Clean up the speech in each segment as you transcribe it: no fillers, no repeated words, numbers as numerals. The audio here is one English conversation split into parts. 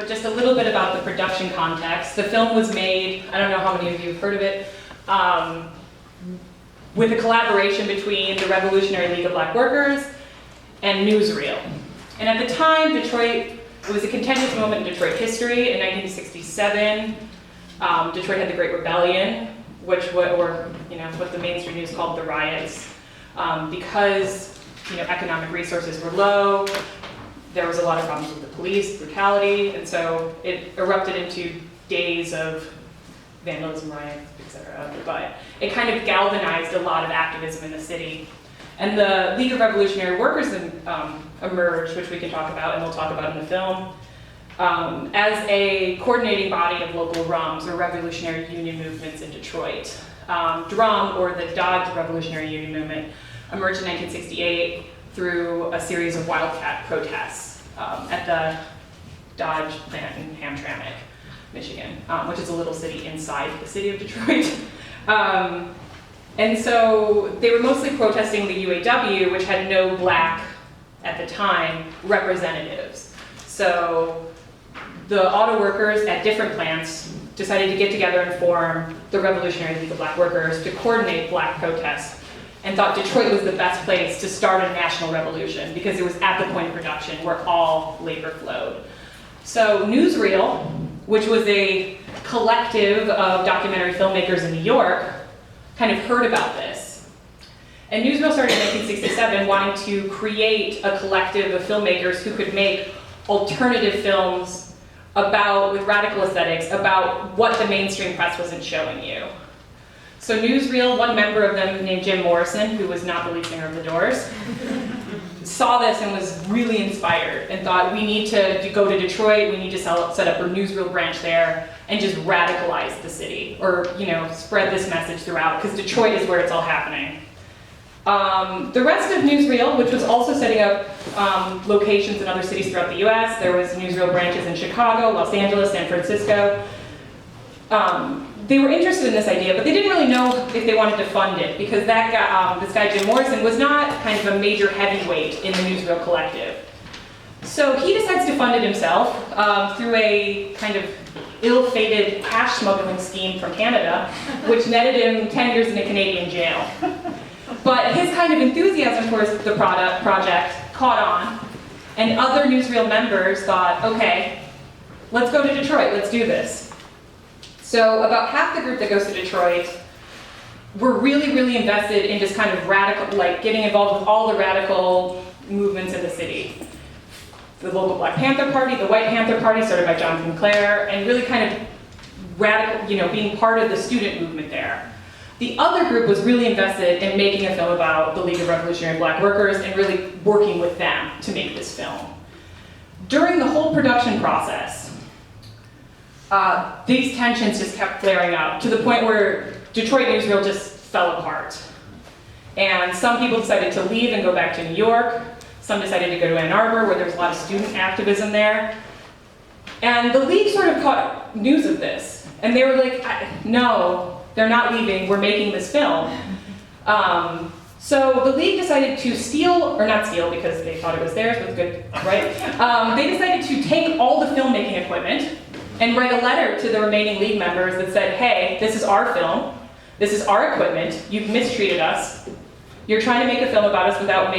but just a little bit about the production context. The film was made, I don't know how many of you have heard of it, with a collaboration between the Revolutionary League of Black Workers and Newsreel. And at the time, Detroit, it was a contentious moment in Detroit history. In 1967, Detroit had the Great Rebellion, which were, what the mainstream news called the riots. Because, economic resources were low, there was a lot of problems with the police, brutality, and so it erupted into days of vandalism, riots, etc. But it kind of galvanized a lot of activism in the city. And the League of Revolutionary Workers emerged, which we can talk about, and we'll talk about in the film, as a coordinating body of local RUMs, or Revolutionary Union movements in Detroit. DRUM, or the Dodge Revolutionary Union Movement, emerged in 1968 through a series of wildcat protests at the Dodge plant in Hamtramck, Michigan, which is a little city inside the city of Detroit. And so they were mostly protesting the UAW, which had no black, at the time, representatives. So the auto workers at different plants decided to get together and form the Revolutionary League of Black Workers to coordinate black protests, and thought Detroit was the best place to start a national revolution because it was at the point of production where all labor flowed. So Newsreel, which was a collective of documentary filmmakers in New York, kind of heard about this. And Newsreel started in 1967 wanting to create a collective of filmmakers who could make alternative films with radical aesthetics, about what the mainstream press wasn't showing you. So Newsreel, one member of them named Jim Morrison, who was not the lead singer of The Doors, saw this and was really inspired and thought, we need to go to Detroit, we need to set up a Newsreel branch there and just radicalize the city, or spread this message throughout, because Detroit is where it's all happening. The rest of Newsreel, which was also setting up locations in other cities throughout the US, there was Newsreel branches in Chicago, Los Angeles, San Francisco. They were interested in this idea, but they didn't really know if they wanted to fund it, because that guy, this guy Jim Morrison, was not kind of a major heavyweight in the Newsreel collective. So he decides to fund it himself through a kind of ill-fated cash smuggling scheme from Canada, which netted him 10 years in a Canadian jail. But his kind of enthusiasm towards the project caught on, and other Newsreel members thought, okay, let's go to Detroit, let's do this. So about half the group that goes to Detroit were really, really invested in just kind of radical, getting involved with all the radical movements in the city. The local Black Panther Party, the White Panther Party, started by Jonathan Clare, and really kind of radical, being part of the student movement there. The other group was really invested in making a film about the League of Revolutionary Black Workers and really working with them to make this film. During the whole production process, these tensions just kept flaring up to the point where Detroit Newsreel just fell apart. And some people decided to leave and go back to New York. Some decided to go to Ann Arbor, where there was a lot of student activism there. And the League sort of caught news of this. And they were like, no, they're not leaving, we're making this film. So the League decided to not steal because they thought it was theirs, but good, right? They decided to take all the filmmaking equipment and write a letter to the remaining League members that said, hey, this is our film, this is our equipment, you've mistreated us, you're trying to make a film about us without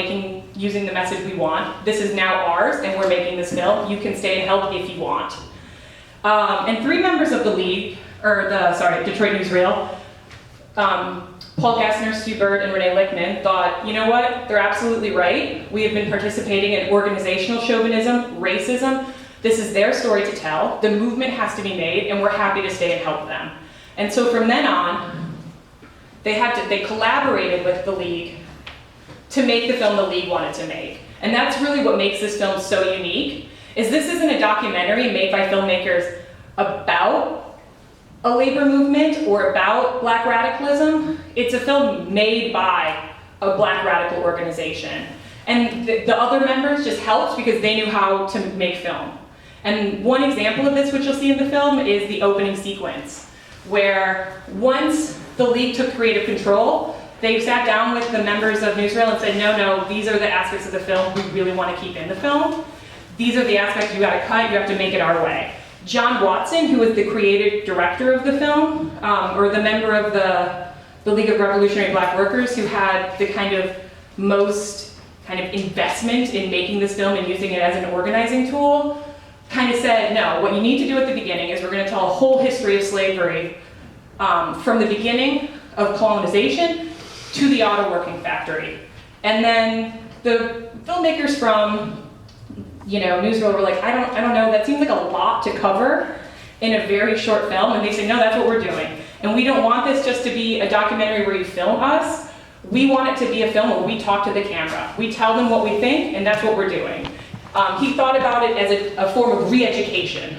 using the message we want, this is now ours and we're making this film, you can stay and help if you want. And 3 members of the League, Detroit Newsreel, Paul Gassner, Stu Bird, and Renee Lichtman thought, you know what, they're absolutely right, we have been participating in organizational chauvinism, racism, this is their story to tell, the movement has to be made, and we're happy to stay and help them. And so from then on, they collaborated with the League to make the film the League wanted to make. And that's really what makes this film so unique, is this isn't a documentary made by filmmakers about a labor movement or about Black radicalism. It's a film made by a Black radical organization. And the other members just helped because they knew how to make film. And one example of this, which you'll see in the film, is the opening sequence, where once the League took creative control, they sat down with the members of Newsreel and said, no, these are the aspects of the film we really want to keep in the film. these are the aspects you gotta cut, you have to make it our way. John Watson, who was the creative director of the film, or the member of the League of Revolutionary Black Workers, who had the kind of most kind of investment in making this film and using it as an organizing tool, kind of said, no, what you need to do at the beginning is we're gonna tell a whole history of slavery from the beginning of colonization to the auto working factory. And then the filmmakers from, newsreel were like, I don't know, that seems like a lot to cover in a very short film. And they say, no, that's what we're doing. And we don't want this just to be a documentary where you film us. We want it to be a film where we talk to the camera. We tell them what we think, and that's what we're doing. He thought about it as a form of re-education.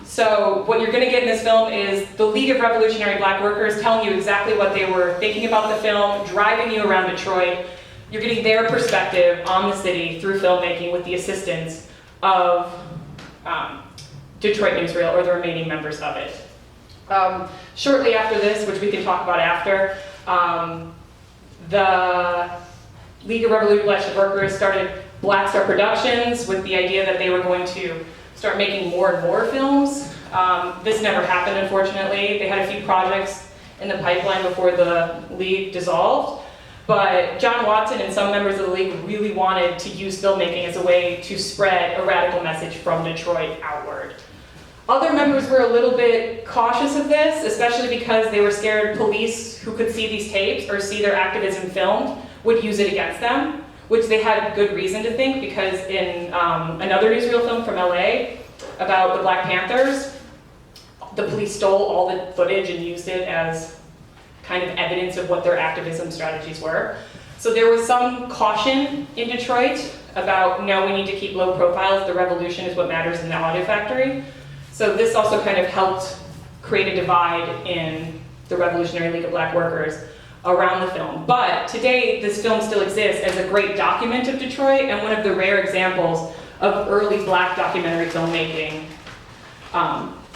So what you're gonna get in this film is the League of Revolutionary Black Workers telling you exactly what they were thinking about the film, driving you around Detroit. You're getting their perspective on the city through filmmaking with the assistance of Detroit Newsreel, or the remaining members of it. Shortly after this, which we can talk about after, the League of Revolutionary Black Workers started Black Star Productions with the idea that they were going to start making more and more films. This never happened, unfortunately. They had a few projects in the pipeline before the League dissolved. But John Watson and some members of the League really wanted to use filmmaking as a way to spread a radical message from Detroit outward. Other members were a little bit cautious of this, especially because they were scared police who could see these tapes or see their activism filmed would use it against them, which they had good reason to think, because in another newsreel film from LA about the Black Panthers, the police stole all the footage and used it as kind of evidence of what their activism strategies were. So there was some caution in Detroit about, no, we need to keep low profiles, the revolution is what matters in the audio factory. So this also kind of helped create a divide in the Revolutionary League of Black Workers around the film. But today, this film still exists as a great document of Detroit and one of the rare examples of early Black documentary filmmaking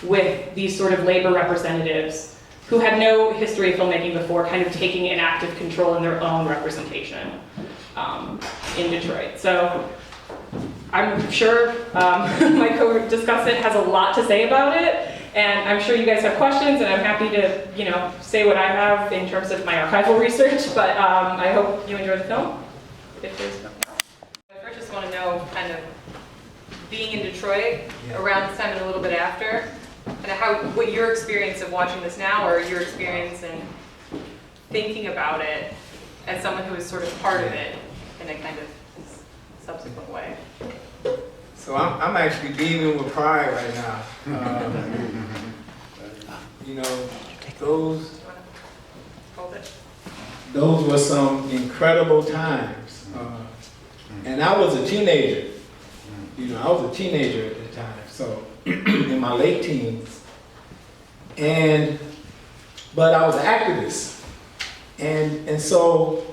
with these sort of labor representatives who had no history of filmmaking before, kind of taking an active control in their own representation in Detroit. So I'm sure my co-discussant has a lot to say about it, and I'm sure you guys have questions, and I'm happy to, say what I have in terms of my archival research, but I hope you enjoy the film. If there's nothing else. I first just want to know, kind of, being in Detroit around this time and a little bit after, and what your experience of watching this now, or your experience in thinking about it as someone who is sort of part of it in a kind of subsequent way. So I'm actually beaming with pride right now. Those were some incredible times. And I was a teenager. I was a teenager at the time, so in my late teens. But I was an activist. And so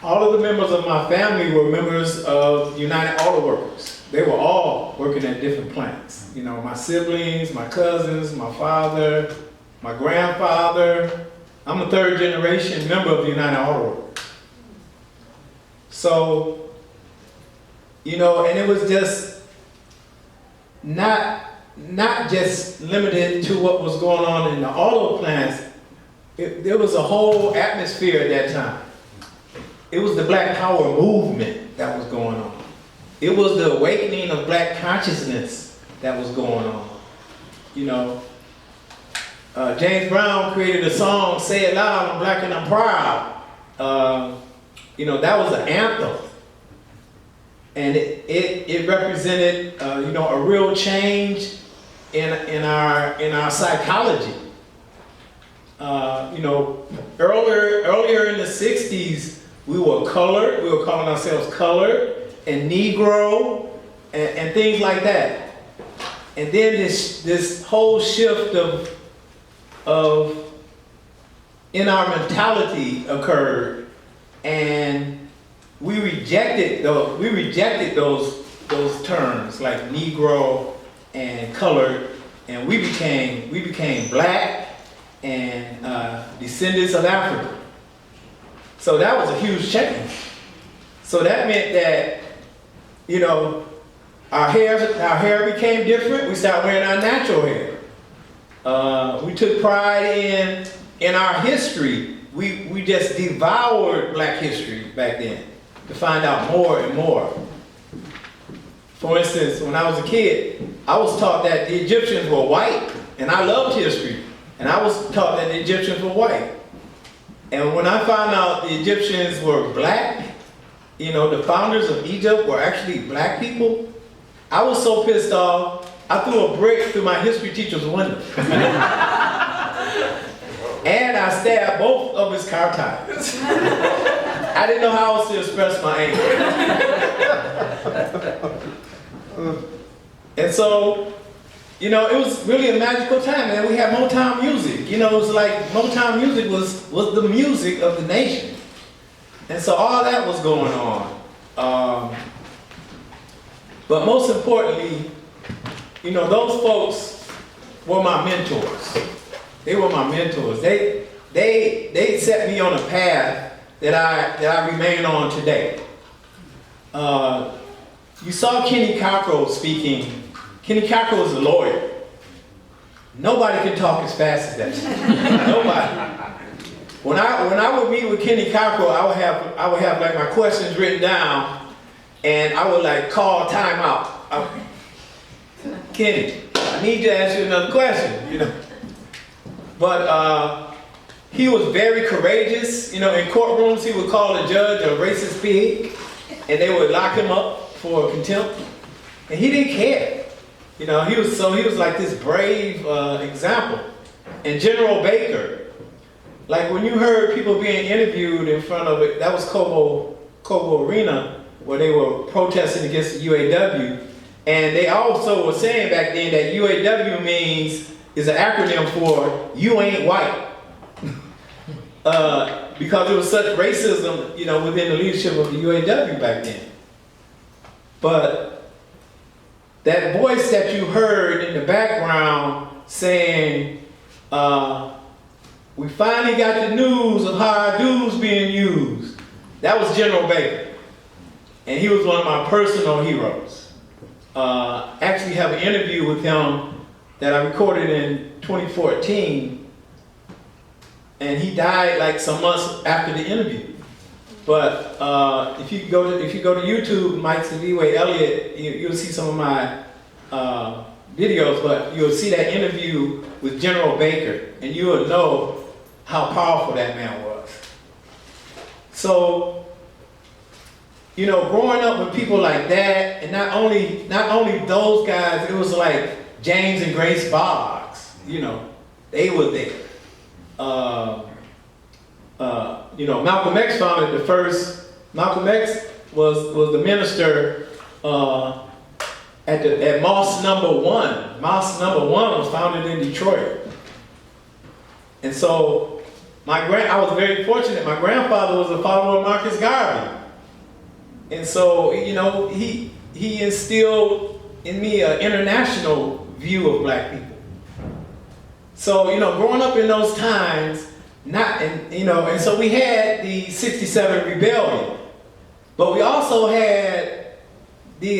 all of the members of my family were members of United Auto Workers. They were all working at different plants. My siblings, my cousins, my father, my grandfather. I'm a third generation member of United Auto Workers. So, and it was just not just limited to what was going on in the auto plants. There was a whole atmosphere at that time. It was the Black Power movement that was going on. It was the awakening of Black consciousness that was going on. James Brown created a song, "Say It Loud, I'm Black and I'm Proud." That was an anthem. And it represented, a real change in our psychology. Earlier in the 60s, we were colored. We were calling ourselves colored and Negro and things like that. And then this whole shift of in our mentality occurred, and we rejected those terms like Negro and colored, and we became Black and descendants of Africa. So that was a huge change. So that meant that you know, our hair became different. We started wearing our natural hair. We took pride in our history. We just devoured black history back then to find out more and more. For instance, when I was a kid, I was taught that the Egyptians were white, and I loved history, and I was taught that the Egyptians were white. And when I found out the Egyptians were black, you know, the founders of Egypt were actually black people, I was so pissed off, I threw a brick through my history teacher's window. And I stabbed both of his car tires. I didn't know how else to express my anger. And so, you know, it was really a magical time. And we had Motown music. You know, it was like Motown music was the music of the nation. And so all that was going on. But most importantly, you know, those folks were my mentors. They were my mentors. They set me on a path that I remain on today. You saw Kenny Cockrell speaking. Kenny Cockrell was a lawyer. Nobody can talk as fast as that. Nobody. When I would meet with Kenny Cockrell, I would have like my questions written down, and I would like call time out. Kenny, I need you to ask you another question, you know. But he was very courageous. You know, in courtrooms, he would call a judge a racist pig, and they would lock him up for contempt. And he didn't care. You know, he was like this brave example. And General Baker, like when you heard people being interviewed in front of it, that was Cobo Arena, where they were protesting against the UAW. And they also were saying back then that UAW is an acronym for You Ain't White. Because there was such racism, you know, within the leadership of the UAW back then. But that voice that you heard in the background saying, we finally got the news of how our dues being used, that was General Baker. And he was one of my personal heroes. Actually have an interview with him that I recorded in 2014, and he died like some months after the interview. But if you go to YouTube, Mike Siviwe Elliott, you'll see some of my videos. But you'll see that interview with General Baker, and you will know how powerful that man was. So, you know, growing up with people like that, and not only those guys, it was like James and Grace Boggs, you know, they were there. You know, Malcolm X founded the first. Malcolm X was the minister at Mosque Number 1. Mosque Number 1 was founded in Detroit, and so I was very fortunate. My grandfather was a follower of Marcus Garvey. And so, you know, he instilled in me an international view of black people. So, you know, growing up in those times, and so we had the '67 rebellion, but we also had the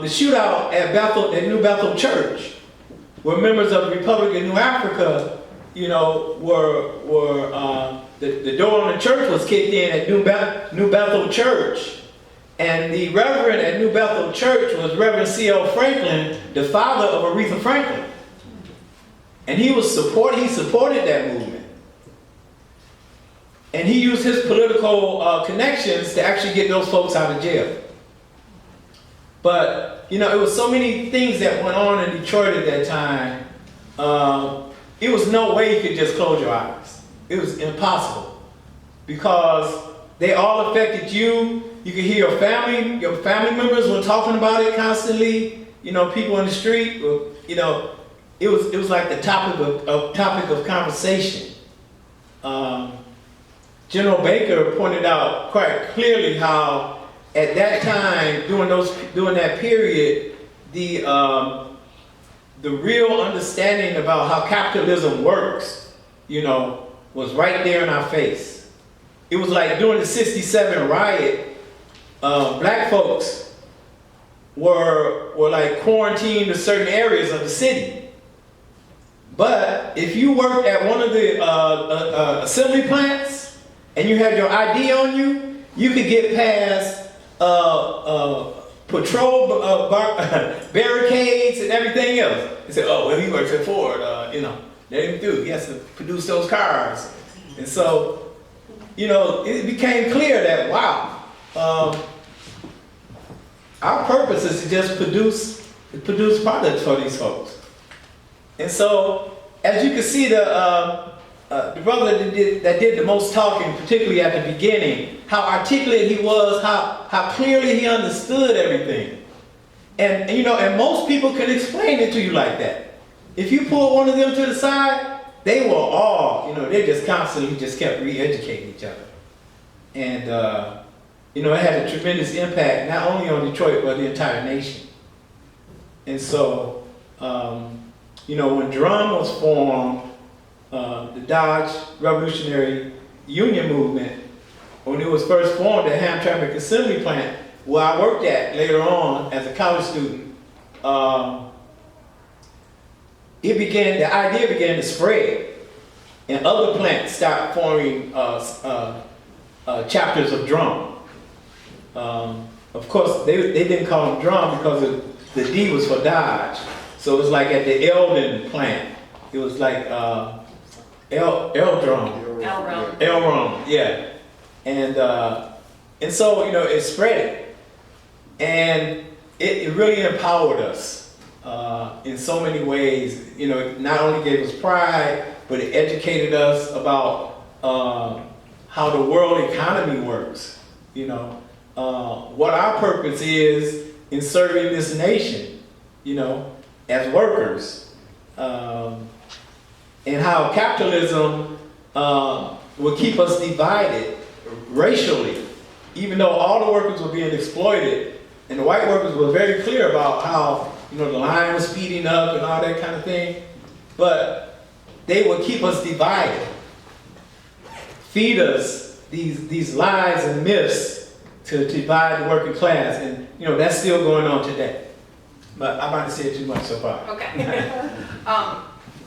shootout at Bethel, at New Bethel Church, where members of the Republic of New Africa, you know, the door on the church was kicked in at New Bethel Church. And the reverend at New Bethel Church was Reverend C.L. Franklin, the father of Aretha Franklin. And he supported that movement. And he used his political connections to actually get those folks out of jail. But, you know, it was so many things that went on in Detroit at that time. It was no way you could just close your eyes. It was impossible. Because they all affected you. You could hear your family members were talking about it constantly. You know, people in the street, you know, it was like the topic of conversation. General Baker pointed out quite clearly how at that time, during that period, the real understanding about how capitalism works, you know, was right there in our face. It was like during the '67 riot, black folks were like quarantined to certain areas of the city. But if you worked at one of the assembly plants and you had your ID on you, you could get past patrol barricades and everything else. They said, oh, well, he works at Ford, you know, let him through. He has to produce those cars. And so, you know, it became clear that, wow, our purpose is to just produce products for these folks. And so, as you can see, the brother that did the most talking, particularly at the beginning, how articulate he was, how clearly he understood everything. And you know, and most people can explain it to you like that. If you pull one of them to the side, they were all, you know, they just constantly just kept re-educating each other. And, you know, it had a tremendous impact, not only on Detroit, but the entire nation. And so, you know, when DRUM was formed, the Dodge Revolutionary Union Movement, when it was first formed at Hamtramck Assembly Plant, where I worked at later on as a college student, the idea began to spread, and other plants started forming chapters of DRUM. Of course, they didn't call them DRUM because the D was for Dodge. So it was like at the Eldon plant. It was like L-Drum. L-Rum, yeah. And so, you know, it spread. And it really empowered us in so many ways. You know, it not only gave us pride, but it educated us about how the world economy works. You know, what our purpose is in serving this nation, you know, as workers. And how capitalism will keep us divided racially, even though all the workers were being exploited. And the white workers were very clear about how, you know, the line was speeding up and all that kind of thing. But they would keep us divided, feed us these lies and myths to divide the working class. And, you know, that's still going on today. But I'm not saying too much so far. Okay.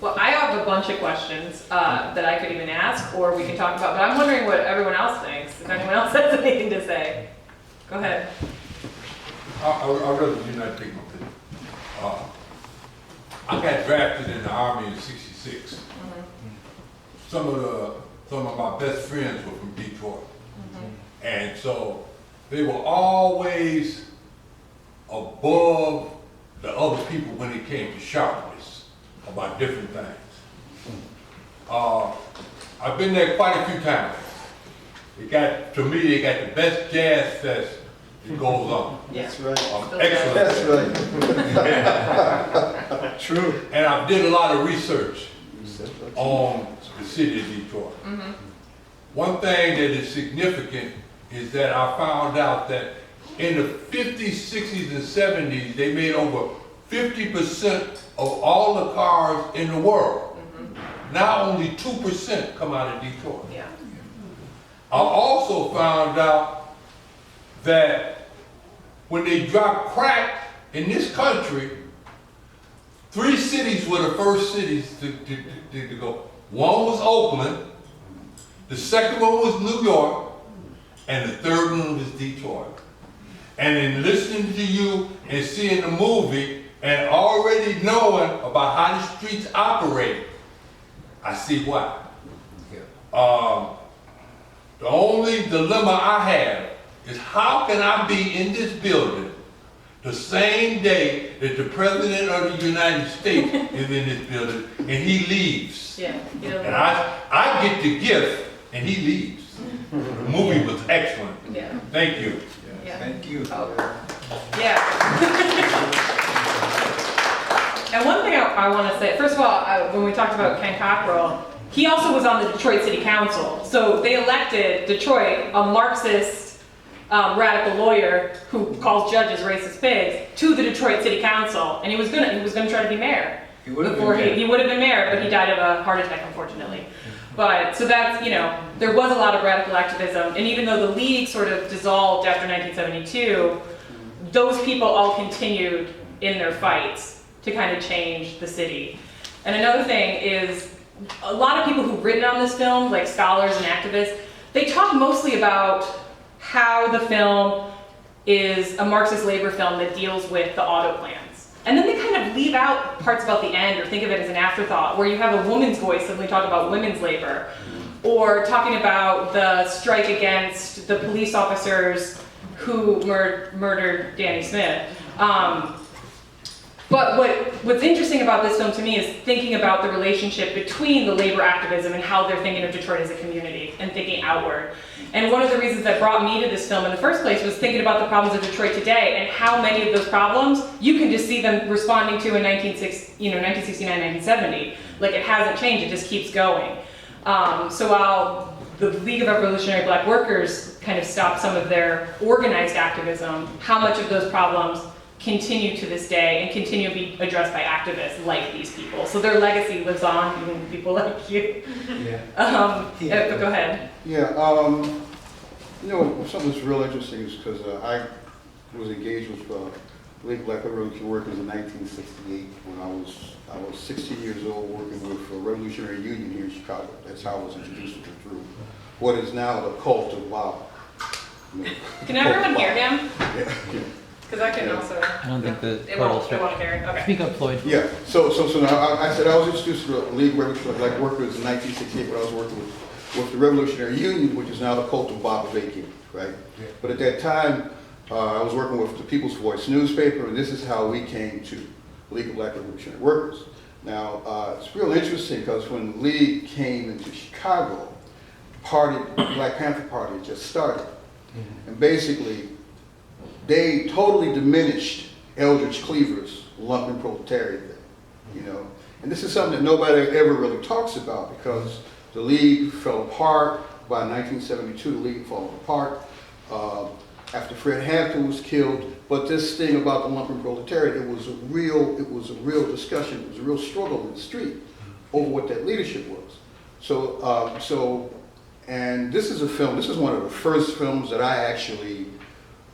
Well, I have a bunch of questions that I could even ask, or we can talk about, but I'm wondering what everyone else thinks, if anyone else has anything to say. Go ahead. I'd rather you not take my opinion. I got drafted in the Army in '66. Mm-hmm. Some of my best friends were from Detroit. Mm-hmm. And so they were always above the other people when it came to sharpness about different things. I've been there quite a few times. To me, they got the best jazz fest that goes on. That's right. Excellent. That's right. True. And I did a lot of research on the city of Detroit. Mm-hmm. One thing that is significant is that I found out that in the 50s, 60s, and 70s, they made over 50% of all the cars in the world. Mm-hmm. Now only 2% come out of Detroit. Yeah. I also found out that when they dropped crack in this country, 3 cities were the first cities to go. One was Oakland, the second one was New York, and the third one was Detroit. And in listening to you and seeing the movie and already knowing about how the streets operate, I see why. The only dilemma I have is how can I be in this building the same day that the President of the United States is in this building and he leaves. Yeah. And I get the gift and he leaves. The movie was excellent. Yeah. Thank you. Yeah. Thank you. Yeah. And one thing I want to say, first of all, when we talked about Ken Cockrell, he also was on the Detroit City Council. So they elected Detroit, a Marxist radical lawyer who calls judges racist pigs, to the Detroit City Council, and he was gonna try to be mayor. He would have been mayor, but he died of a heart attack, unfortunately. But so that's, you know, there was a lot of radical activism, and even though the League sort of dissolved after 1972, those people all continued in their fights to kind of change the city. And another thing is, a lot of people who've written on this film, like scholars and activists, they talk mostly about how the film is a Marxist labor film that deals with the auto plans. And then they kind of leave out parts about the end or think of it as an afterthought, where you have a woman's voice suddenly talk about women's labor, or talking about the strike against the police officers who murdered Danny Smith. But what's interesting about this film to me is thinking about the relationship between the labor activism and how they're thinking of Detroit as a community and thinking outward. And one of the reasons that brought me to this film in the first place was thinking about the problems of Detroit today and how many of those problems you can just see them responding to in 1969, 1970. Like, it hasn't changed, it just keeps going. So while the League of Revolutionary Black Workers kind of stopped some of their organized activism, how much of those problems continue to this day and continue to be addressed by activists like these people. So their legacy lives on, even people like you. Yeah. Go ahead. Yeah, something that's real interesting is because I was engaged with League of Black Revolutionary Workers in 1968 when I was 16 years old, working with a Revolutionary Union here in Chicago. That's how I was introduced through what is now the cult of WOW. Can everyone hear him? Yeah. Because I can also. I don't think the It won't hear it. Okay. Speak up, Floyd. Yeah, so now I said I was introduced to the League of Revolutionary Black Workers in 1968 when I was working with the Revolutionary Union, which is now the cult of Bob Avakian, right? Yeah. But at that time, I was working with the People's Voice newspaper, and this is how we came to League of Black Revolutionary Workers. Now, it's real interesting because when the League came into Chicago, Black Panther Party had just started. And basically, they totally diminished Eldridge Cleaver's lumpen proletariat thing, And this is something that nobody ever really talks about because the League fell apart. By 1972, the League fell apart after Fred Hampton was killed. But this thing about the lumpen proletariat, it was a real discussion. It was a real struggle in the street over what that leadership was. And this is a film. This is one of the first films that I actually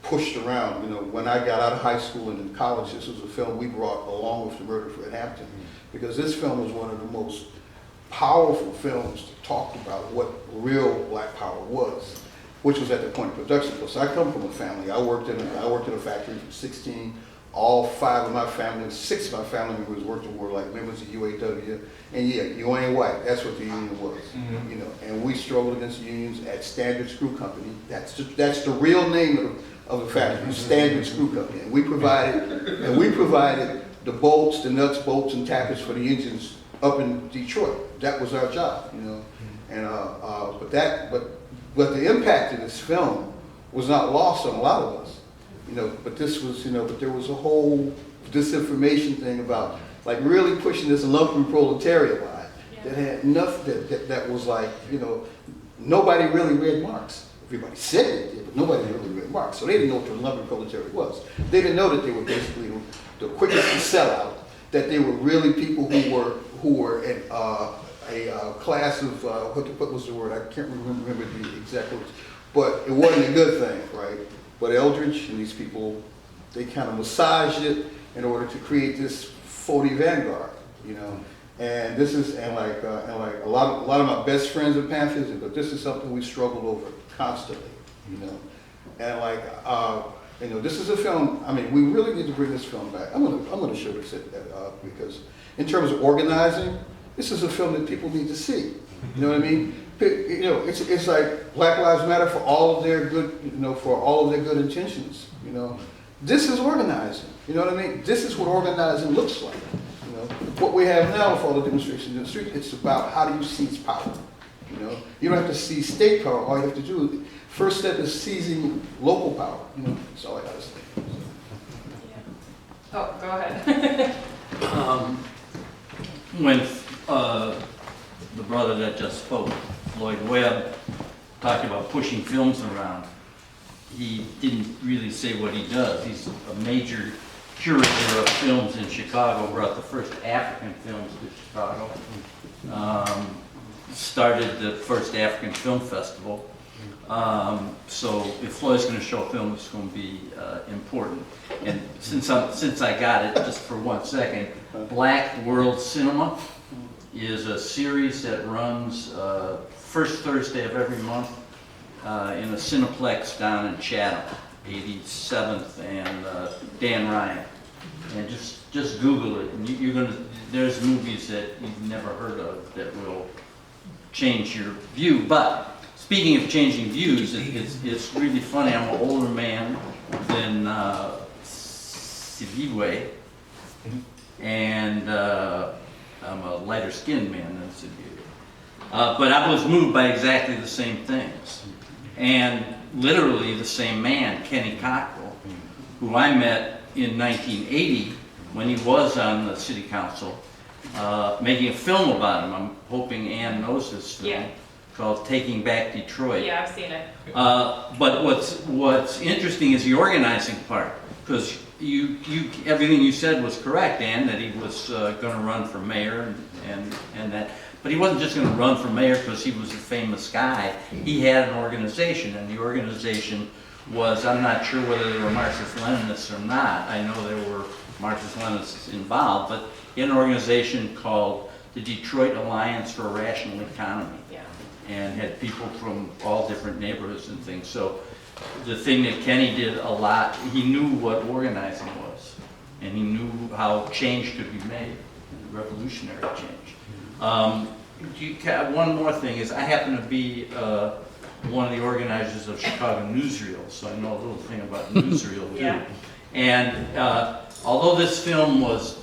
pushed around. When I got out of high school and in college, this was a film we brought along with the murder of Fred Hampton, because this film was one of the most powerful films that talked about what real Black power was, which was at the point of production. Because I come from a family. I worked in a factory from 16. All 6 of my family members were like members of UAW. And yeah, you ain't white. That's what the union was. And we struggled against the unions at Standard Screw Company. That's the real name of the factory, Standard Screw Company. And we provided the bolts, the nuts, bolts, and tackers for the engines up in Detroit. That was our job, And but the impact of this film was not lost on a lot of us, But this was, but there was a whole disinformation thing about like really pushing this lumpen proletariat line that had nothing that was like, nobody really read Marx. Everybody said they did, but nobody really read Marx. So they didn't know what the lumpen proletariat was. They didn't know that they were basically the quickest to sell out. That they were really people who were in a class of what was the word? I can't remember the exact words, but it wasn't a good thing, right? But Eldridge and these people, they kind of massaged it in order to create this phony vanguard, And this is like a lot of my best friends are Panthers, but this is something we struggled over constantly, And this is a film. I mean, we really need to bring this film back. I'm gonna show this because in terms of organizing, this is a film that people need to see. You know what I mean? It's like Black Lives Matter for all of their good, intentions. This is organizing. You know what I mean? This is what organizing looks like. What we have now for all the demonstrations in the street, it's about how do you seize power. You don't have to seize state power. All you have to do, first step is seizing local power. That's all I gotta say. Oh, go ahead. When the brother that just spoke, Floyd Webb, talked about pushing films around, he didn't really say what he does. He's a major curator of films in Chicago, brought the first African films to Chicago, started the first African Film Festival, So if Floyd's going to show film, it's going to be important. And since I got it, just for 1 second, Black World Cinema is a series that runs first Thursday of every month in a Cineplex down in Chatham, 87th and Dan Ryan. And just Google it, and you're gonna. There's movies that you've never heard of that will change your view. But speaking of changing views, it's really funny. I'm an older man than Siviwe, and I'm a lighter skinned man than Siviwe. But I was moved by exactly the same things, and literally the same man, Kenny Cockrell, who I met in 1980 when he was on the city council, making a film about him. I'm hoping Ann knows this film. Yeah. Called Taking Back Detroit. Yeah, I've seen it. But what's interesting is the organizing part, because everything you said was correct, Ann, that he was going to run for mayor and that. But he wasn't just going to run for mayor because he was a famous guy. He had an organization, and the organization was, I'm not sure whether they were Marxist-Leninists or not. I know there were Marxist-Leninists involved, but he had an organization called the Detroit Alliance for a Rational Economy. Yeah. And had people from all different neighborhoods and things. So the thing that Kenny did a lot, he knew what organizing was, and he knew how change could be made, revolutionary change. One more thing is I happen to be one of the organizers of Chicago Newsreel, so I know a little thing about newsreel too. Yeah. And although this film was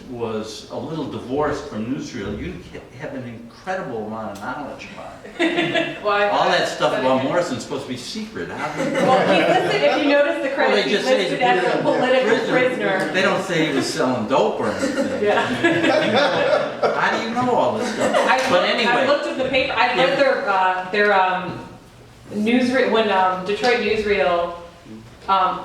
a little divorced from newsreel, you have an incredible amount of knowledge about it. Well, All that stuff about Morrison's supposed to be secret. How do you know? Well, he listed, if you notice the credits, they he's just say listed he's as a political prisoner. They don't say he was selling dope or anything. Yeah. How do you know all this stuff? But I anyway, looked at the paper. I read their newsreel when Detroit Newsreel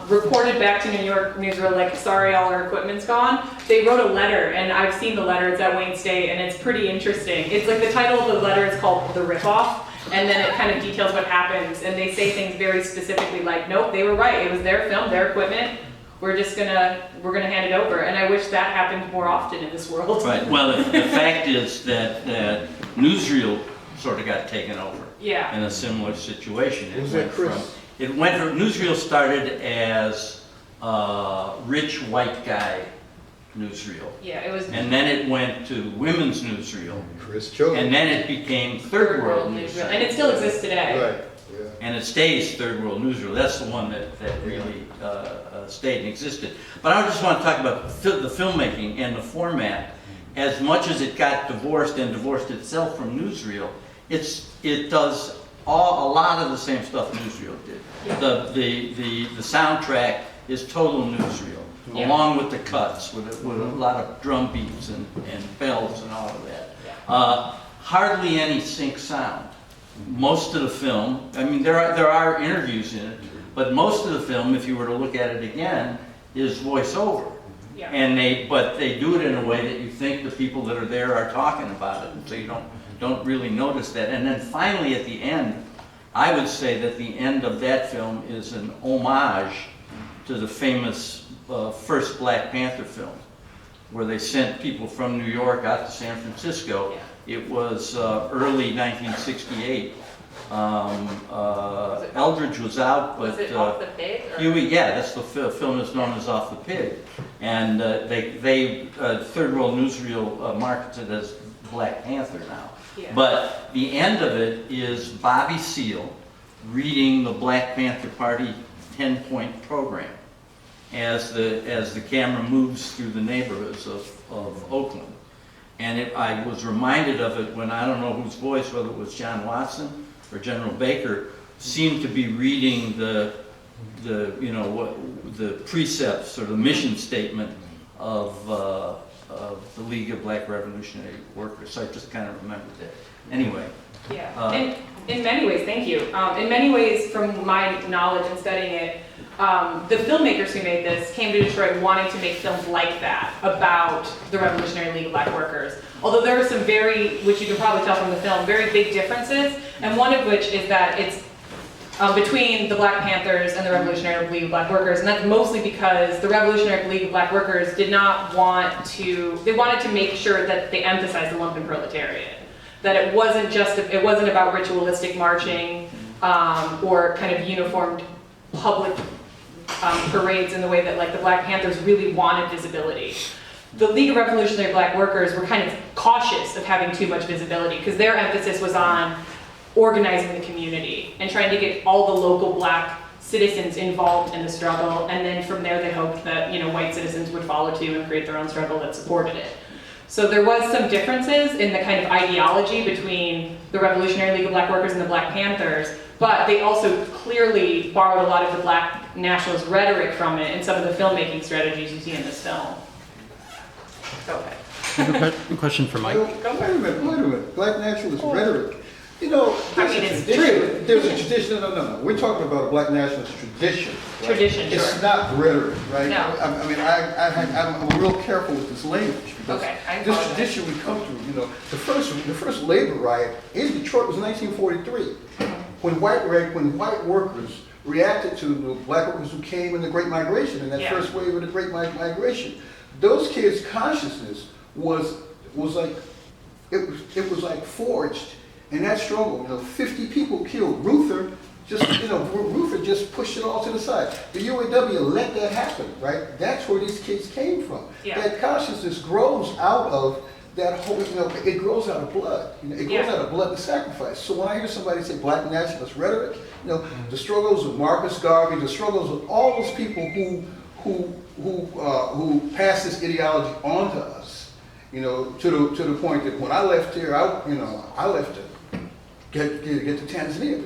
reported back to New York Newsreel, like, sorry, all our equipment's gone. They wrote a letter, and I've seen the letter. It's at Wayne State, and it's pretty interesting. It's like the title of the letter is called "The Ripoff," and then it kind of details what happens. And they say things very specifically, like, nope, they were right. It was their film, their equipment. We're gonna hand it over. And I wish that happened more often in this world. right. Well, the fact is that newsreel sort of got taken over. Yeah. In a similar situation. Was that Chris? Newsreel started as rich white guy newsreel. Yeah, it was. And then it went to women's newsreel. Chris Children. And then it became third world newsreel. And it still exists today. Right, yeah. And it stays third world newsreel. That's the one that really stayed and existed. But I just want to talk about the filmmaking and the format. As much as it got divorced and divorced itself from newsreel, it does a lot of the same stuff newsreel did. Yeah. The soundtrack is total newsreel, Yeah. along with the cuts, with a lot of drum beats and bells and all of that. Yeah. Hardly any sync sound. Most of the film, I mean, there are interviews in it, but most of the film, if you were to look at it again, is voiceover. Yeah. But they do it in a way that you think the people that are there are talking about it, and so you don't really notice that. And then finally at the end, I would say that the end of that film is an homage to the famous first Black Panther film, where they sent people from New York out to San Francisco. Yeah. It was early 1968. Eldridge was out, but Was it Off the Pig? Or? yeah, that's the film is known as Off the Pig, and they Third World Newsreel markets it as Black Panther now. Yeah. But the end of it is Bobby Seale reading the Black Panther Party 10-point program as the camera moves through the neighborhoods of Oakland. And I was reminded of it when, I don't know whose voice, whether it was John Watson or General Baker, seemed to be reading the precepts or the mission statement of the League of Black Revolutionary Workers. So I just kind of remembered that. Anyway. Yeah. In many ways, thank you. In many ways, from my knowledge and studying it, the filmmakers who made this came to Detroit wanting to make films like that about the Revolutionary League of Black Workers. Although there are some which you can probably tell from the film, very big differences, and one of which is that it's between the Black Panthers and the Revolutionary League of Black Workers, and that's mostly because the Revolutionary League of Black Workers did not want to, they wanted to make sure that they emphasized the lumpen proletariat. That it wasn't about ritualistic marching or kind of uniformed public parades in the way that like the Black Panthers really wanted visibility. The League of Revolutionary Black Workers were kind of cautious of having too much visibility because their emphasis was on organizing the community and trying to get all the local Black citizens involved in the struggle, and then from there they hoped that, you know, white citizens would follow too and create their own struggle that supported it. So there was some differences in the kind of ideology between the Revolutionary League of Black Workers and the Black Panthers, but they also clearly borrowed a lot of the Black nationalist rhetoric from it in some of the filmmaking strategies you see in this film. Okay. I have a question for Mike. Wait a minute. Black nationalist rhetoric. You know, I mean, it's true. There's a tradition. No. We're talking about a black nationalist tradition. Right? Tradition, It's sure. not rhetoric, right? No. I mean, I'm real careful with this language because Okay, I this apologize. tradition we come through. You know, the first labor riot in Detroit was in 1943, when white workers reacted to the black workers who came in the Great Migration, in that Yeah. first wave of the Great Migration. Those kids' consciousness was like it was like forged in that struggle. You know, 50 people killed. Ruther just pushed it all to the side. The UAW let that happen, right? That's where these kids came from. Yeah. That consciousness grows out of that whole, you know, it grows out of blood. You know, it grows Yeah. out of blood and sacrifice. So when I hear somebody say black nationalist rhetoric, you know, the struggles of Marcus Garvey, the struggles of all those people who pass this ideology on to us, you know, to the point that when I left here, I left to get to Tanzania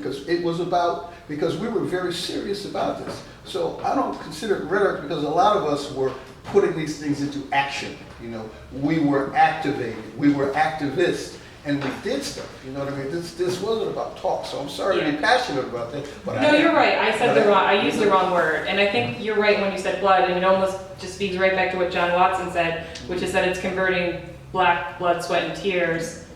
because we were very serious about this. So I don't consider it rhetoric because a lot of us were putting these things into action. You know, we were activated, we were activists, and we did stuff. You know what I mean? This wasn't about talk. So I'm sorry to be passionate about that. But No, you're right. I used the wrong word. And I think you're right when you said blood, and it almost just speaks right back to what John Watson said, which is that it's converting black blood, sweat, and tears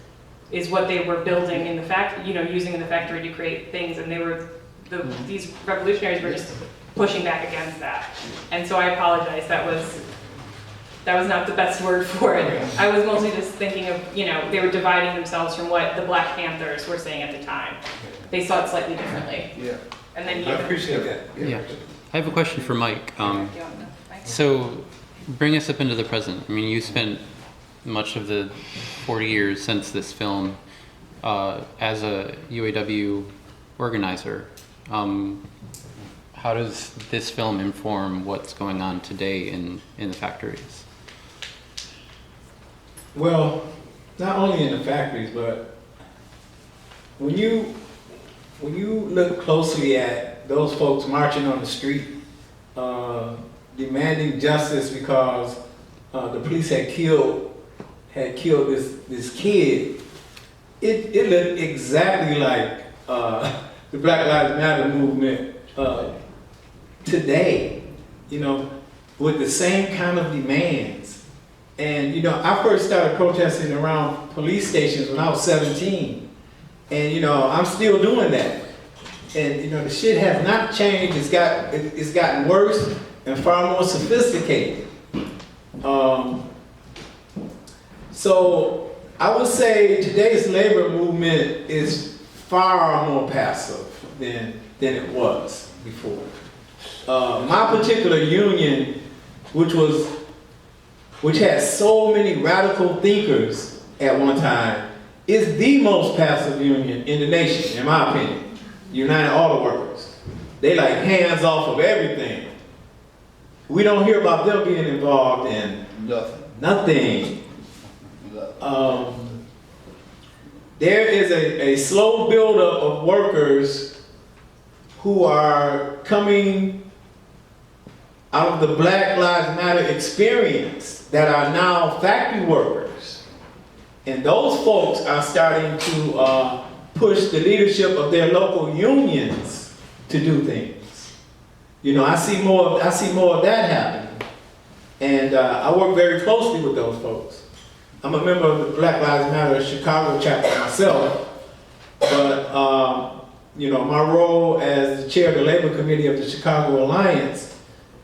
is what they were building in the factory, you know, using in the factory to create things. And they were, these revolutionaries were just pushing back against that. And so I apologize. That was not the best word for it. I was mostly just thinking of, you know, they were dividing themselves from what the Black Panthers were saying at the time. They saw it slightly differently. Yeah. And then I appreciate that. Yeah. I have a question for Mike. So bring us up into the present. I mean, you spent much of the 40 years since this film as a UAW organizer. How does this film inform what's going on today in the factories? Well, not only in the factories, but when you look closely at those folks marching on the street, demanding justice because the police had killed this kid, it looked exactly like the Black Lives Matter movement today, you know, with the same kind of demands. And, you know, I first started protesting around police stations when I was 17. And, you know, I'm still doing that. And, you know, the shit has not changed. It's gotten worse and far more sophisticated. So I would say today's labor movement is far more passive than it was before. My particular union, which has so many radical thinkers at one time, is the most passive union in the nation, in my opinion. United Auto Workers. They like hands off of everything. We don't hear about them being involved in nothing. There is a slow buildup of workers who are coming out of the Black Lives Matter experience that are now factory workers. And those folks are starting to push the leadership of their local unions to do things. You know, I see more of that happening. And I work very closely with those folks. I'm a member of the Black Lives Matter Chicago chapter myself, but my role as the chair of the labor committee of the Chicago Alliance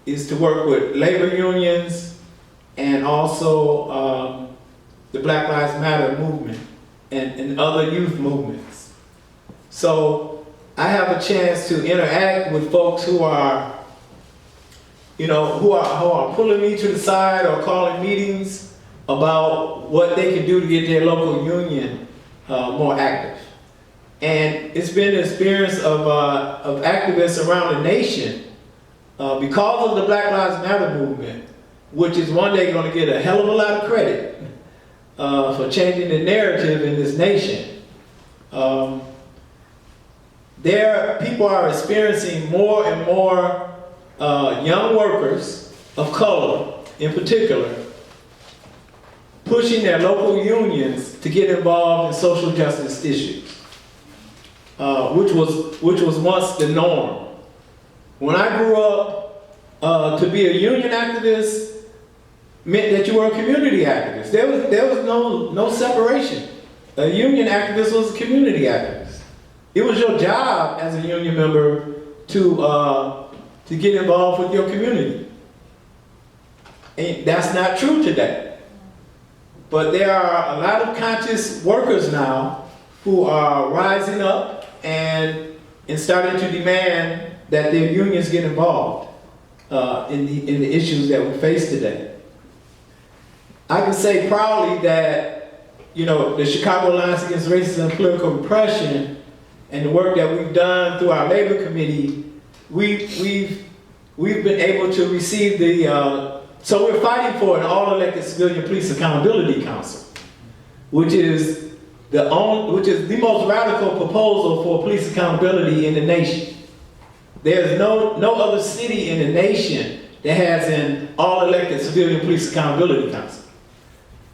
is to work with labor unions and also the Black Lives Matter movement and other youth movements. So I have a chance to interact with folks who are, who are pulling me to the side or calling meetings about what they can do to get their local union more active. And it's been an experience of activists around the nation because of the Black Lives Matter movement, which is one day going to get a hell of a lot of credit for changing the narrative in this nation. People are experiencing more and more young workers of color, in particular, pushing their local unions to get involved in social justice issues, which was once the norm. When I grew up, to be a union activist meant that you were a community activist. There was no separation. A union activist was a community activist. It was your job as a union member to get involved with your community. And that's not true today. But there are a lot of conscious workers now who are rising up and starting to demand that their unions get involved in the issues that we face today. I can say proudly that, the Chicago Alliance Against Racism and Political Repression and the work that we've done through our labor committee, we've been able to receive so we're fighting for an all-elected civilian police accountability council, which is the most radical proposal for police accountability in the nation. There's no other city in the nation that has an all-elected civilian police accountability council.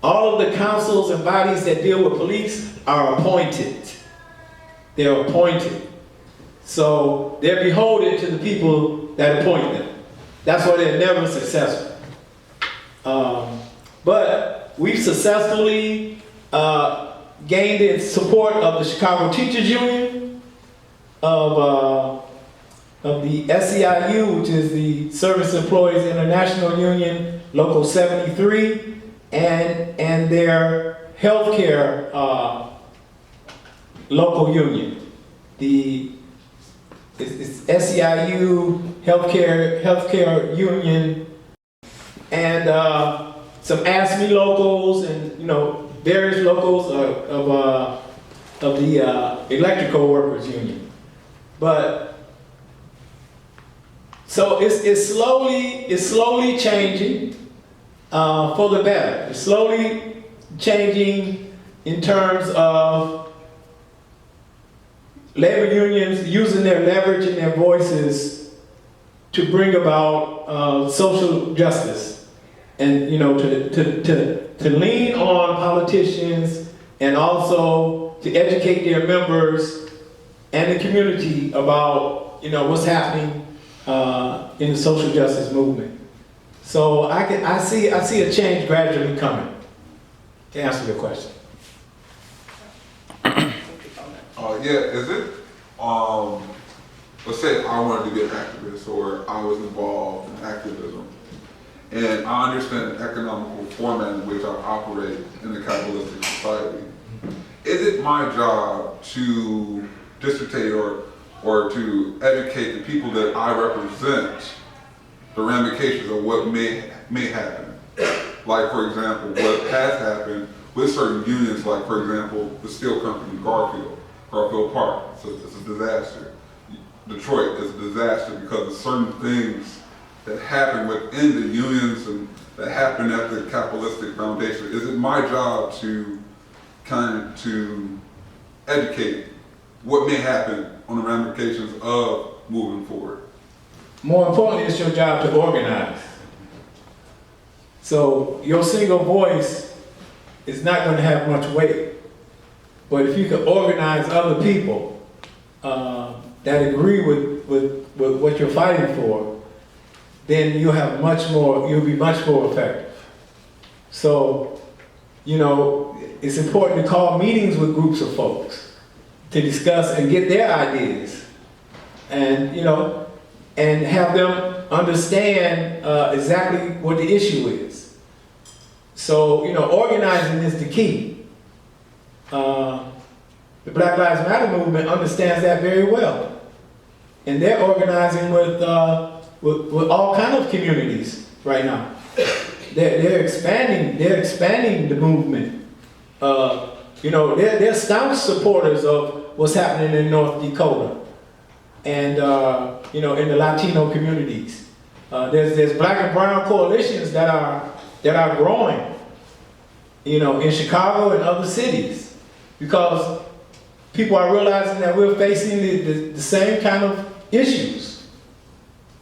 All of the councils and bodies that deal with police are appointed. They're appointed. So they're beholden to the people that appoint them. That's why they're never successful. But we've successfully gained the support of the Chicago Teachers Union, of the SEIU, which is the Service Employees International Union, Local 73, and their healthcare local union. It's SEIU, healthcare union, and some ASME locals, and various locals of the electrical workers union. But so it's slowly changing for the better. It's slowly changing in terms of labor unions using their leverage and their voices to bring about social justice, and to lean on politicians and also to educate their members and the community about what's happening in the social justice movement. So I see a change gradually coming. To answer your question. Is it, let's say I wanted to be an activist or I was involved in activism, and I understand the economical format in which I operate in the capitalistic society. Is it my job to dissertate or to educate the people that I represent the ramifications of what may happen? Like, for example, what has happened with certain unions, like, for example, the steel company, Garfield Park, so it's a disaster. Detroit is a disaster because of certain things that happen within the unions and that happen at the capitalistic foundation. Is it my job to to educate what may happen on the ramifications of moving forward? More importantly, it's your job to organize. So your single voice is not going to have much weight. But if you can organize other people that agree with what you're fighting for, then you'll be much more effective. So, it's important to call meetings with groups of folks to discuss and get their ideas. And, and have them understand exactly what the issue is. So, organizing is the key. The Black Lives Matter movement understands that very well. And they're organizing with all kinds of communities right now. They're expanding the movement. They're staunch supporters of what's happening in North Dakota and in the Latino communities. There's black and brown coalitions that are growing, in Chicago and other cities, because people are realizing that we're facing the same kind of issues.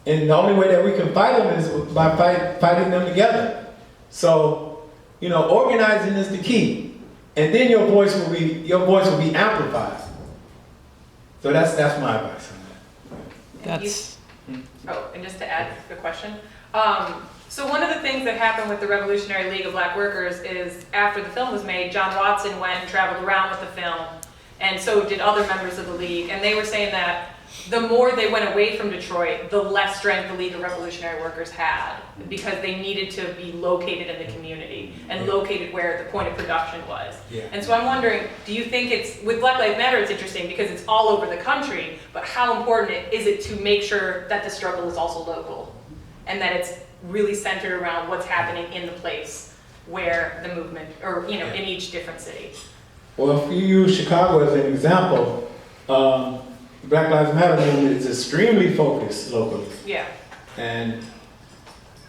And the only way that we can fight them is by fighting them together. So, organizing is the key. And then your voice will be amplified. So that's my advice on that. And just to add the question. So one of the things that happened with the Revolutionary League of Black Workers is after the film was made, John Watson went and traveled around with the film, and so did other members of the League. And they were saying that the more they went away from Detroit, the less strength the League of Revolutionary Workers had, because they needed to be located in the community and located where the point of production was. Yeah. And so I'm wondering, do you think with Black Lives Matter, it's interesting because it's all over the country, but how important is it to make sure that the struggle is also local and that it's really centered around what's happening in the place where the movement, or in each different city? Well, if you use Chicago as an example, the Black Lives Matter movement is extremely focused locally. Yeah. And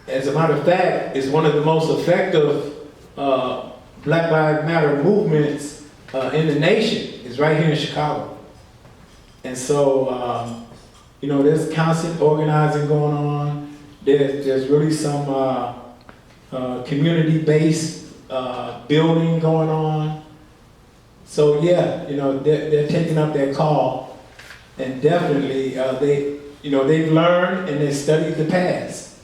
as a matter of fact, it's one of the most effective Black Lives Matter movements in the nation. It's right here in Chicago. And so, there's constant organizing going on. There's really some community-based building going on. So yeah, they're taking up their call, and definitely they've learned and they studied the past,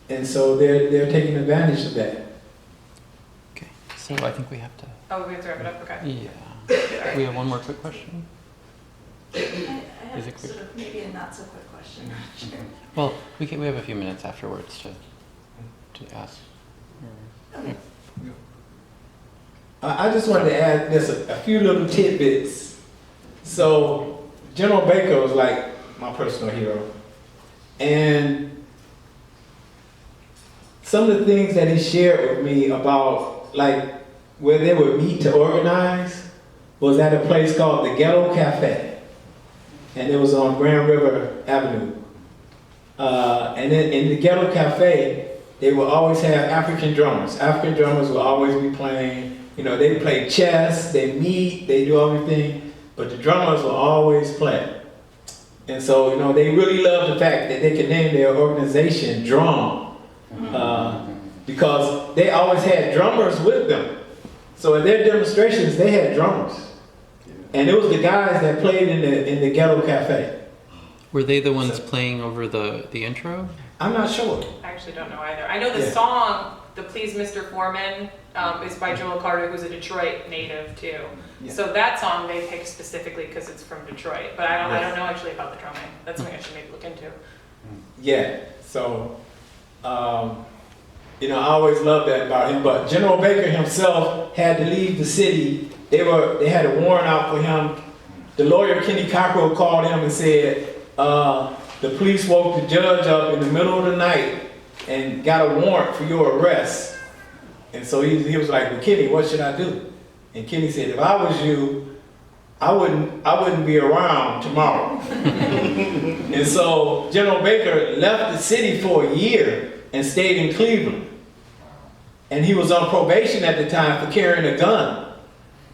and so they're taking advantage of that. Okay, so I think we have to. Oh, we have to wrap it up. Okay. Yeah. We have one more quick question. I have Is it quick? sort of maybe a not so quick question. Sure. Well, we have a few minutes afterwards to ask. Okay. I just wanted to add just a few little tidbits. So General Baker was like my personal hero, and some of the things that he shared with me about like where they would meet to organize was at a place called the Ghetto Cafe, and it was on Grand River Avenue. And in the Ghetto Cafe, they would always have African drummers. African drummers would always be playing. They play chess, they meet, they do everything, but the drummers will always play. And so, they really love the fact that they can name their organization Drum, because they always had drummers with them. So at their demonstrations, they had drummers. And it was the guys that played in the Ghetto Cafe. Were they the ones playing over the intro? I'm not sure. I actually don't know either. I know the song, the Please Mr. Foreman, is by Joel Carter, who's a Detroit native too. Yeah. So that song they picked specifically because it's from Detroit. But I don't know actually about the drumming. That's something I should maybe look into. Yeah, so, I always loved that about him. But General Baker himself had to leave the city. They had a warrant out for him. The lawyer, Kenny Cockrell, called him and said, the police woke the judge up in the middle of the night and got a warrant for your arrest. And so he was like, well, Kenny, what should I do? And Kenny said, if I was you, I wouldn't be around tomorrow. And so General Baker left the city for a year and stayed in Cleveland. And he was on probation at the time for carrying a gun.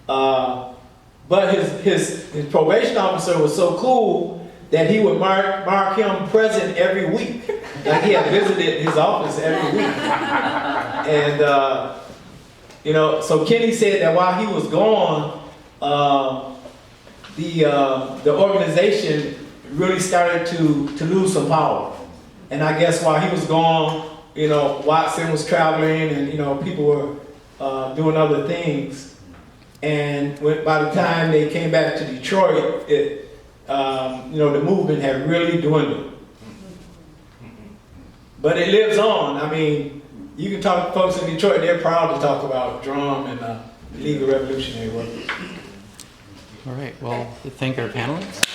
But his probation officer was so cool that he would mark him present every week. Like he had visited his office every week. And, so Kenny said that while he was gone, the organization really started to lose some power. And I guess while he was gone, Watson was traveling and, people were doing other things. And by the time they came back to Detroit, the movement had really dwindled. But it lives on. I mean, you can talk to folks in Detroit, they're proud to talk about drum and League of Revolutionary Workers. All right, well, thank our panelists.